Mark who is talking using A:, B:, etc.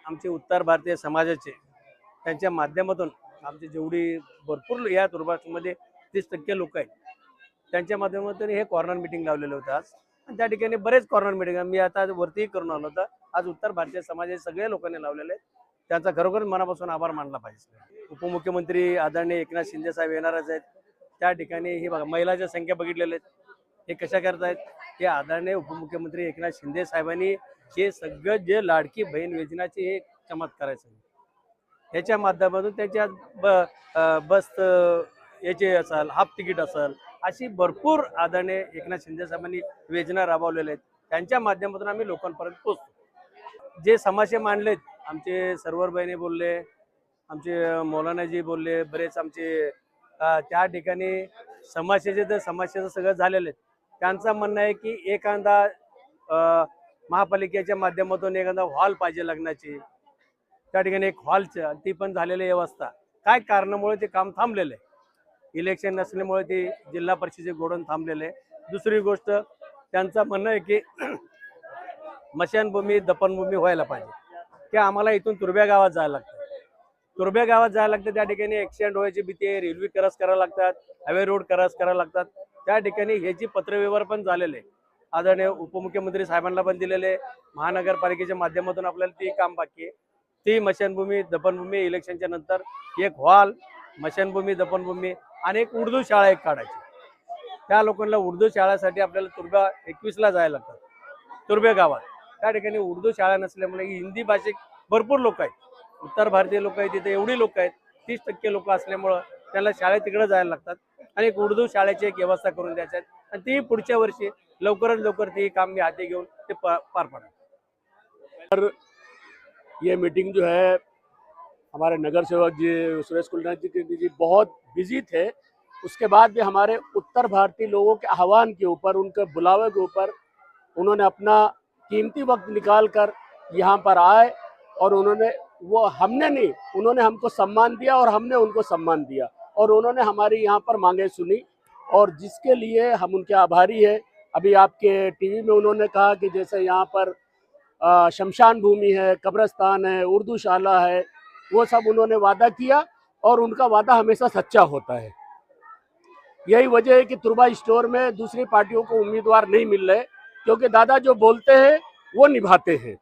A: आमचे उत्तर भारतीय समाजाचे त्यांच्या माध्यमातून आमची जेवढी भरपूर या तुर्बामध्ये 30% लोक आहेत त्यांच्या माध्यमातून हे कॉर्नर मीटिंग लावलेलं होतं आज. आणि त्या ठिकाणी बरेच कॉर्नर मीटिंग मी आता वरती करून आलो होतं. आज उत्तर भारतीय समाजाचे सगळे लोकांनी लावलेले आहेत. त्यांचा खरोखर मनापासून आभार मानला पाहिजे. उपमुख्यमंत्री आदरणीय एकनाथ शिंदे साहेब येणारच आहेत. त्या ठिकाणी ही बघा महिलांच्या संख्या बघितलेल्या आहेत. हे कशा करतायत हे आदरणीय उपमुख्यमंत्री एकनाथ शिंदे साहेबांनी हे सगळं जे लाडकी बहीण योजनाचे हे चमत्कार आहे ह्याच्या माध्यमातून त्यांच्या बस याचे असेल हाफ तिकीट असेल अशी भरपूर आदरणीय एकनाथ शिंदे साहेबांनी योजना राबवलेल्या आहेत. त्यांच्या माध्यमातून आम्ही लोकांपर्यंत पोहोचतो. जे समाशे मांडलेत आमचे सर्वर बहिणी बोलले, आमचे मौलानाजी बोलले, बरेच आमचे त्या ठिकाणी समाजाचे सगळं झालेले आहेत. त्यांचं म्हणणं आहे की एखादा महापालिकेच्या माध्यमातून एखादा हॉल पाहिजे लग्नाची. त्या ठिकाणी एक हॉलचं ती पण झालेली व्यवस्था काय कारणामुळे ते काम थांबलेलं आहे. इलेक्शन नसल्यामुळे ते जिल्हा परिषदेचे गोडन थांबलेले आहे. दुसरी गोष्ट त्यांचं म्हणणं आहे की मशानभूमी दफनभूमी व्हायला पाहिजे की आम्हाला इथून तुर्भ्या गावात जायला लागतं. तुर्भ्या गावात जायला लागतं त्या ठिकाणी ॲक्सिडेंट व्हायची भीती आहे. रेल्वे क्रॉस करायला लागतात, हायवे रोड क्रॉस करायला लागतात. त्या ठिकाणी ह्याची पत्रव्यवहार पण झालेले आहे. आदरणीय उपमुख्यमंत्री साहेबांना पण दिलेले. महानगरपालिकेच्या माध्यमातून आपल्याला ती काम बाकी आहे. ती मशानभूमी दफनभूमी इलेक्शनच्या नंतर एक हॉल मशानभूमी दफनभूमी आणि एक उर्दू शाळा एक काढायची. त्या लोकांना उर्दू शाळेसाठी आपल्याला तुर्भ्या 21ला जायला लागतं. तुर्भ्या गावात त्या ठिकाणी उर्दू शाळा नसल्यामुळे हिंदी भाषिक भरपूर लोक आहेत. उत्तर भारतीय लोक आहेत तिथे एवढी लोक आहेत 30% लोक असल्यामुळं त्याला शाळेत तिकडे जायला लागतात. आणि एक उर्दू शाळेची एक व्यवस्था करून द्यायची आहे आणि ती पुढच्या वर्षी लवकरात लवकर ती काम मी हाती घेऊन ते पार पाडेल.
B: ये मीटिंग जो है हमारे नगर सेवक जी सुरेश कुलनाथ जी बहुत बिजी थे। उसके बाद भी हमारे उत्तर भारतीय लोगों के आह्वान के ऊपर उनके बुलावे के ऊपर उन्होंने अपना कीमती वक्त निकाल कर यहाँ पर आए और हमने नहीं उन्होंने हमको सम्मान दिया और हमने उनको सम्मान दिया और उन्होंने हमारी यहाँ पर मांगे सुनी और जिसके लिए हम उनके आभारी हैं। अभी आपके टीवी में उन्होंने कहा कि जैसे यहाँ पर शमशान भूमि है, कब्रस्तान है, उर्दू शाला है, वो सब उन्होंने वादा किया और उनका वादा हमेशा सच्चा होता है। यही वजह है कि तुर्बा स्टोर में दूसरी पार्टियों को उम्मीदवार नहीं मिल रहे क्योंकि दादा जो बोलते हैं वो निभाते हैं।